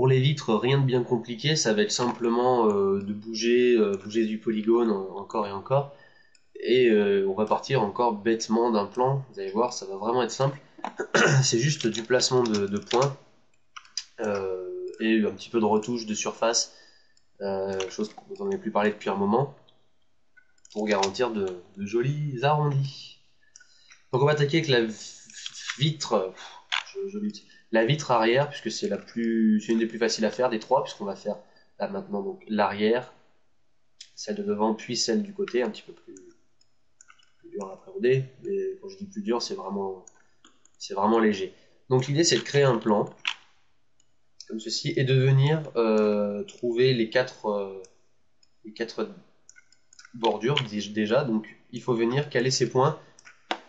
Pour les vitres, rien de bien compliqué, ça va être simplement de bouger du polygone encore et encore. Et on va partir encore bêtement d'un plan, vous allez voir, ça va vraiment être simple. C'est juste du placement de points et un petit peu de retouche de surface, chose dont on n'avait plus parlé depuis un moment, pour garantir de jolis arrondis. Donc on va attaquer avec la vitre, je lutte, la vitre arrière, puisque c'est une des plus faciles à faire des trois, puisqu'on va faire là maintenant donc l'arrière, celle de devant, puis celle du côté, un petit peu plus dur à appréhender, mais quand je dis plus dur, c'est vraiment léger. Donc l'idée c'est de créer un plan, comme ceci, et de venir trouver les quatre bordures déjà, donc il faut venir caler ces points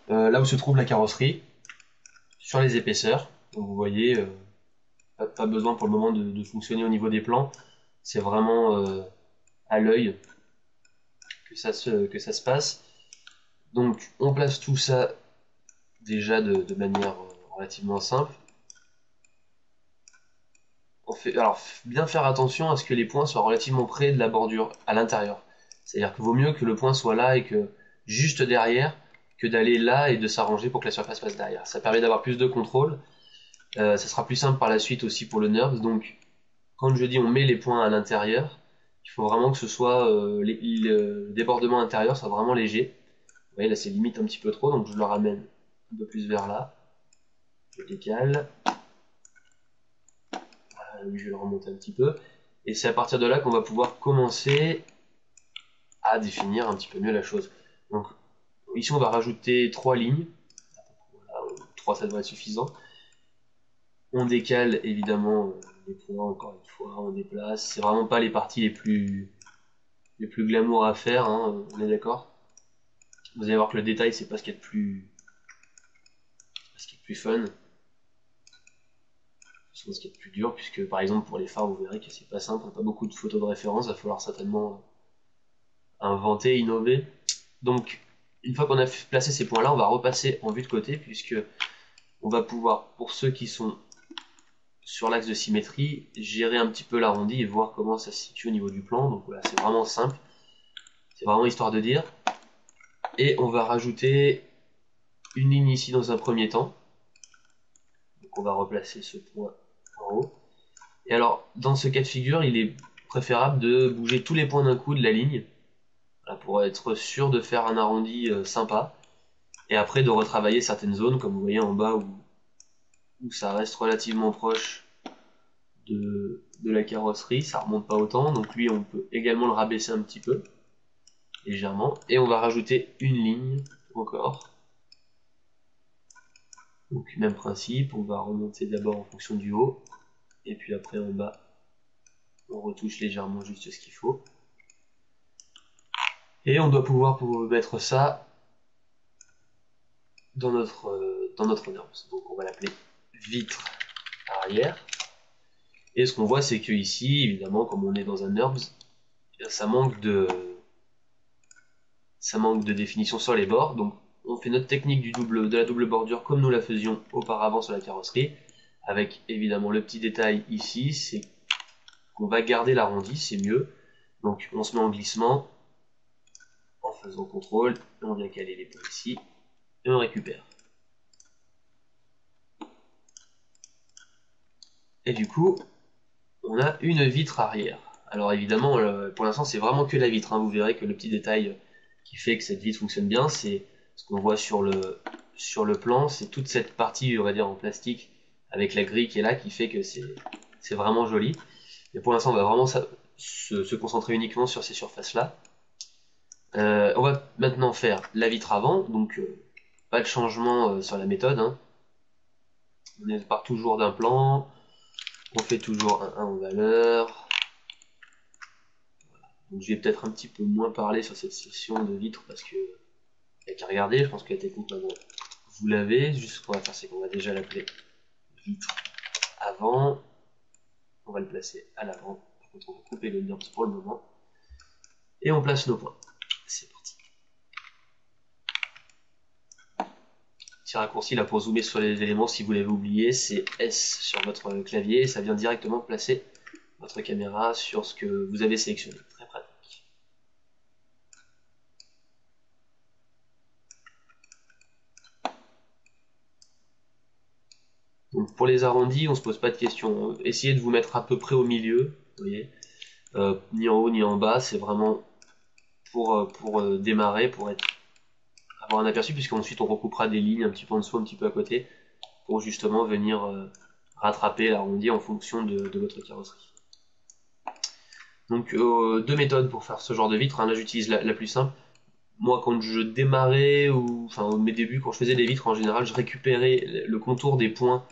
là où se trouve la carrosserie, sur les épaisseurs. Donc vous voyez, pas besoin pour le moment de fonctionner au niveau des plans, c'est vraiment à l'œil que ça se passe. Donc on place tout ça déjà de manière relativement simple. Alors bien faire attention à ce que les points soient relativement près de la bordure à l'intérieur. C'est-à-dire qu'il vaut mieux que le point soit là et que juste derrière, que d'aller là et de s'arranger pour que la surface passe derrière. Ça permet d'avoir plus de contrôle. Ça sera plus simple par la suite aussi pour le NURBS. Donc quand je dis on met les points à l'intérieur, il faut vraiment que ce soit le débordement intérieur soit vraiment léger. Vous voyez là c'est limite un petit peu trop, donc je le ramène un peu plus vers là. Je décale. Je vais le remonter un petit peu. Et c'est à partir de là qu'on va pouvoir commencer à définir un petit peu mieux la chose. Donc ici on va rajouter 3 lignes. Voilà, 3 ça devrait être suffisant. On décale évidemment les points encore une fois, on déplace. C'est vraiment pas les parties les plus glamour à faire, hein, on est d'accord. Vous allez voir que le détail c'est pas ce qu'il y a de plus fun. C'est ce qui est le plus dur, puisque par exemple pour les phares vous verrez que c'est pas simple, on n'a pas beaucoup de photos de référence, il va falloir certainement inventer, innover. Donc une fois qu'on a placé ces points là, on va repasser en vue de côté, puisque on va pouvoir, pour ceux qui sont sur l'axe de symétrie, gérer un petit peu l'arrondi et voir comment ça se situe au niveau du plan. Donc voilà, c'est vraiment simple, c'est vraiment histoire de dire. Et on va rajouter une ligne ici dans un premier temps. Donc on va replacer ce point en haut. Et alors, dans ce cas de figure, il est préférable de bouger tous les points d'un coup de la ligne, pour être sûr de faire un arrondi sympa, et après de retravailler certaines zones, comme vous voyez en bas où ça reste relativement proche de la carrosserie, ça remonte pas autant, donc lui on peut également le rabaisser un petit peu, légèrement, et on va rajouter une ligne encore. Donc même principe, on va remonter d'abord en fonction du haut, et puis après en bas, on retouche légèrement juste ce qu'il faut. Et on doit pouvoir mettre ça dans notre NURBS. Donc on va l'appeler vitre arrière. Et ce qu'on voit, c'est que ici, évidemment, comme on est dans un NURBS, ça manque de définition sur les bords. Donc on fait notre technique de la double bordure comme nous la faisions auparavant sur la carrosserie, avec évidemment le petit détail ici, c'est qu'on va garder l'arrondi, c'est mieux. Donc on se met en glissement, en faisant contrôle, et on vient caler les points ici, et on récupère. Et du coup, on a une vitre arrière. Alors évidemment, pour l'instant, c'est vraiment que la vitre, hein. Vous verrez que le petit détail qui fait que cette vitre fonctionne bien, c'est ce qu'on voit sur le plan, c'est toute cette partie, on va dire, en plastique, avec la grille qui est là, qui fait que c'est vraiment joli. Mais pour l'instant, on va vraiment se concentrer uniquement sur ces surfaces-là. On va maintenant faire la vitre avant, donc pas de changement sur la méthode, hein. On part toujours d'un plan, on fait toujours un 1 en valeur. Donc je vais peut-être un petit peu moins parler sur cette session de vitre parce que il n'y a qu'à regarder, je pense que la technique maintenant vous l'avez. Juste ce qu'on va faire, c'est qu'on va déjà l'appeler vitre avant. On va le placer à l'avant. Par contre, on va couper le NURBS pour le moment. Et on place nos points. C'est parti. petit raccourci là pour zoomer sur les éléments si vous l'avez oublié, c'est S sur votre clavier et ça vient directement placer votre caméra sur ce que vous avez sélectionné. Très pratique. Donc pour les arrondis, on se pose pas de questions. Essayez de vous mettre à peu près au milieu, vous voyez, ni en haut ni en bas, c'est vraiment pour démarrer, pour avoir un aperçu, puisqu'ensuite on recoupera des lignes un petit peu en dessous, un petit peu à côté, pour justement venir rattraper l'arrondi en fonction de votre carrosserie. Donc deux méthodes pour faire ce genre de vitre. Là j'utilise la plus simple. Moi quand je démarrais, ou enfin au mes débuts, quand je faisais des vitres en général, je récupérais le contour des points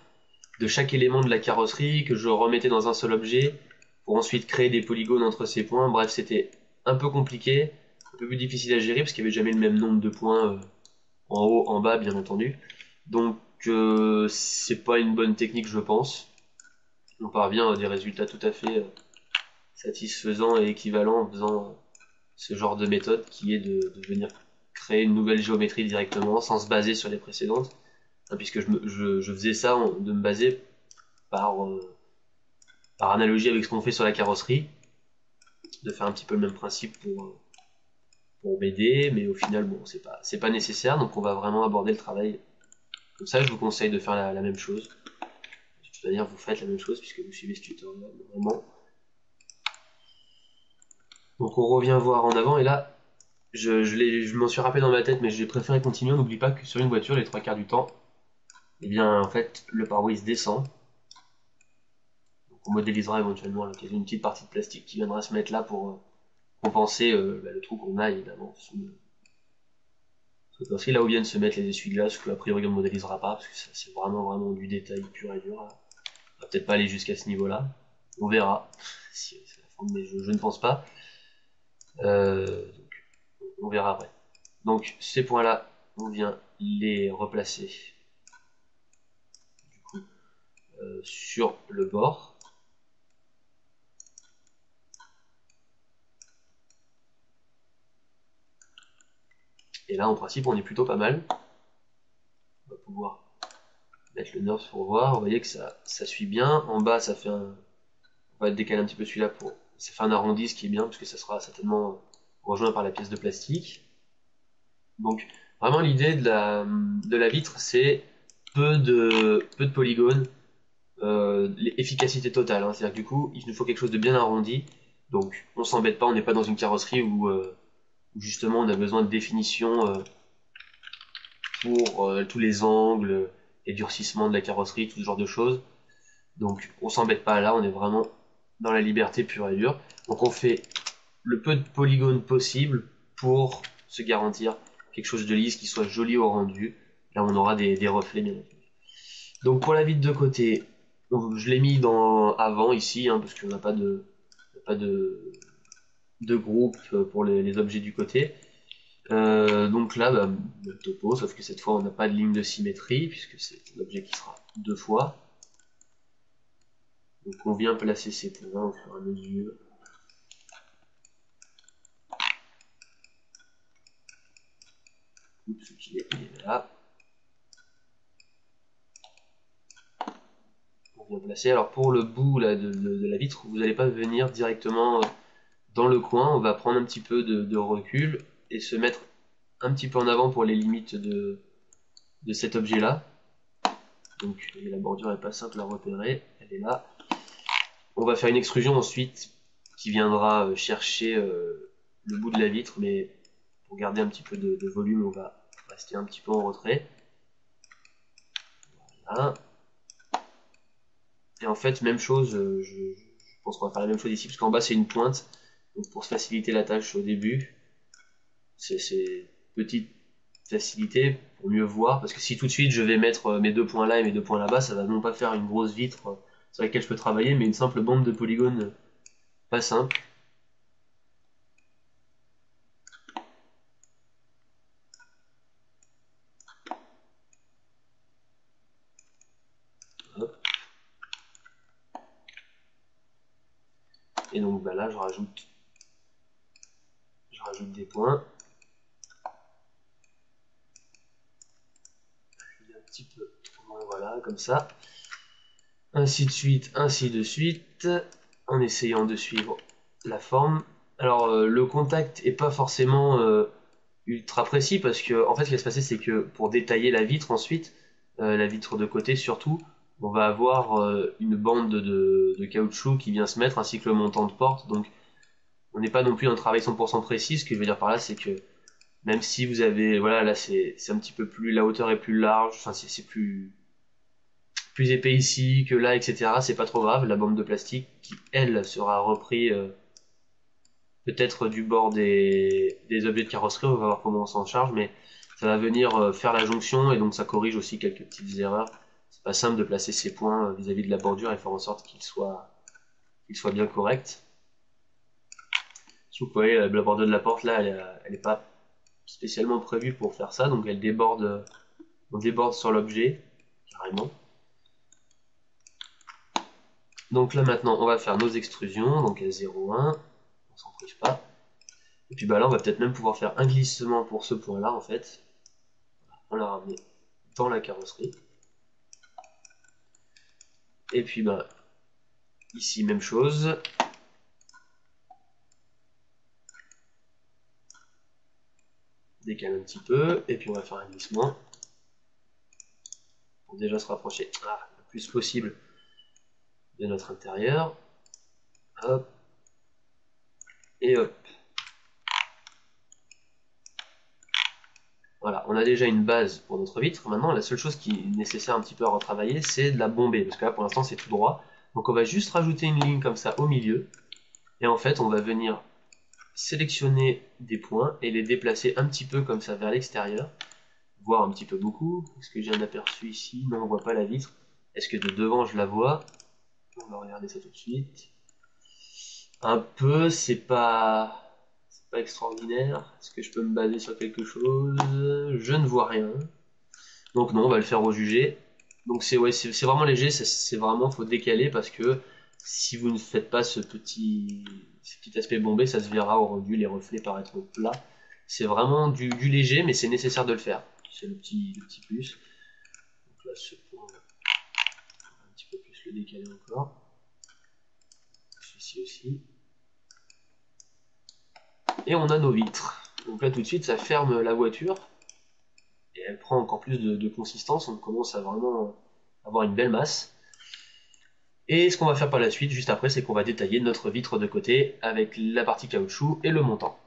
de chaque élément de la carrosserie que je remettais dans un seul objet pour ensuite créer des polygones entre ces points. Bref, c'était un peu compliqué, un peu plus difficile à gérer parce qu'il n'y avait jamais le même nombre de points en haut, en bas, bien entendu. Donc c'est pas une bonne technique, je pense. On parvient à des résultats tout à fait satisfaisants et équivalents en faisant ce genre de méthode qui est de venir créer une nouvelle géométrie directement sans se baser sur les précédentes. Puisque je faisais ça, de me baser par, par analogie avec ce qu'on fait sur la carrosserie, de faire un petit peu le même principe pour m'aider, mais au final, bon, c'est pas nécessaire, donc on va vraiment aborder le travail comme ça. Je vous conseille de faire la même chose. De toute manière, vous faites la même chose puisque vous suivez ce tutoriel, vraiment. Donc on revient voir en avant, et là, je m'en suis rappelé dans ma tête, mais j'ai préféré continuer. On n'oublie pas que sur une voiture, les trois quarts du temps, eh bien, en fait, le pare-brise descend. Donc on modélisera éventuellement à l'occasion une petite partie de plastique qui viendra se mettre là pour compenser le trou qu'on a évidemment sous le... là où viennent se mettre les essuie-glaces, que a priori on ne modélisera pas, parce que c'est vraiment du détail pur et dur. On va peut-être pas aller jusqu'à ce niveau-là. On verra. Si c'est la forme, mais je ne pense pas. Donc, on verra après. Donc ces points-là, on vient les replacer du coup, sur le bord. Et là, en principe, on est plutôt pas mal. On va pouvoir mettre le NURBS pour voir. Vous voyez que ça suit bien. En bas, ça fait un... On va décaler un petit peu celui-là pour... Ça fait un arrondi, ce qui est bien, parce que ça sera certainement rejoint par la pièce de plastique. Donc, vraiment, l'idée de la vitre, c'est peu de polygones, efficacité totale. Hein. C'est-à-dire que du coup, il nous faut quelque chose de bien arrondi. Donc, on s'embête pas, on n'est pas dans une carrosserie où justement on a besoin de définition pour tous les angles, les durcissements de la carrosserie, tout ce genre de choses. Donc, on s'embête pas là, on est vraiment dans la liberté pure et dure. Donc, on fait le peu de polygones possible pour se garantir quelque chose de lisse qui soit joli au rendu. Là, on aura des reflets bien entendu. Donc pour la vitre de côté, je l'ai mis dans avant ici, hein, parce qu'on n'a pas de groupe pour les objets du côté. Donc là, le topo, sauf que cette fois on n'a pas de ligne de symétrie, puisque c'est un objet qui sera deux fois. Donc on vient placer ces points au fur et à mesure. Oups, il est là. On vient placer. Alors pour le bout là, de la vitre, vous n'allez pas venir directement dans le coin. On va prendre un petit peu de recul et se mettre un petit peu en avant pour les limites de cet objet là. Donc la bordure est pas simple à repérer, elle est là. On va faire une extrusion ensuite qui viendra chercher le bout de la vitre, mais pour garder un petit peu de volume, on va rester un petit peu en retrait. Voilà. Et en fait, même chose, je pense qu'on va faire la même chose ici, parce qu'en bas c'est une pointe. Donc pour se faciliter la tâche au début, c'est petite facilité pour mieux voir, parce que si tout de suite je vais mettre mes deux points là et mes deux points là-bas, ça va non pas faire une grosse vitre sur laquelle je peux travailler, mais une simple bande de polygones pas simple. Hop. Et donc là je rajoute des points. petit peu. Bon, voilà, comme ça. Ainsi de suite, en essayant de suivre la forme. Alors, le contact est pas forcément ultra précis parce que, en fait, ce qui va se passer, c'est que pour détailler la vitre ensuite, la vitre de côté surtout, on va avoir une bande de caoutchouc qui vient se mettre ainsi que le montant de porte. Donc, on n'est pas non plus dans un travail 100% précis. Ce que je veux dire par là, c'est que même si vous avez, voilà, là c'est un petit peu plus, la hauteur est plus large, enfin c'est plus épais ici que là, etc. C'est pas trop grave. La bande de plastique qui, elle, sera repris peut-être du bord des objets de carrosserie, on va voir comment on s'en charge, mais ça va venir faire la jonction et donc ça corrige aussi quelques petites erreurs. C'est pas simple de placer ces points vis-à-vis de la bordure et faire en sorte qu'ils soient bien corrects. Si vous voyez, la bordure de la porte là, elle est pas spécialement prévue pour faire ça, donc elle déborde, on déborde sur l'objet, carrément. Donc là maintenant, on va faire nos extrusions, donc à 0,1, on s'en prive pas. Et puis bah là, on va peut-être même pouvoir faire un glissement pour ce point-là, en fait. On l'a ramené dans la carrosserie. Et puis bah, ici, même chose. Décale un petit peu, et puis on va faire un glissement. Pour déjà se rapprocher le plus possible de notre intérieur. Hop. Et hop. Voilà, on a déjà une base pour notre vitre. Maintenant, la seule chose qui est nécessaire un petit peu à retravailler, c'est de la bomber. Parce que là, pour l'instant, c'est tout droit. Donc on va juste rajouter une ligne comme ça au milieu. Et en fait, on va venir sélectionner des points et les déplacer un petit peu comme ça vers l'extérieur. Voire un petit peu beaucoup. Est-ce que j'ai un aperçu ici? Non, on voit pas la vitre. Est-ce que de devant, je la vois? On va regarder ça tout de suite. Un peu, c'est pas extraordinaire. Est-ce que je peux me baser sur quelque chose? Je ne vois rien. Donc non, on va le faire au jugé. Donc c'est vraiment léger, c'est vraiment faut décaler parce que si vous ne faites pas ce petit aspect bombé, ça se verra au rendu, les reflets paraîtront plats. C'est vraiment du léger, mais c'est nécessaire de le faire. C'est le petit plus. Donc là, ce point, on va un petit peu plus le décaler encore. Celui-ci aussi. Et on a nos vitres. Donc là tout de suite ça ferme la voiture et elle prend encore plus de consistance, on commence à vraiment avoir une belle masse. Et ce qu'on va faire par la suite, juste après, c'est qu'on va détailler notre vitre de côté avec la partie caoutchouc et le montant.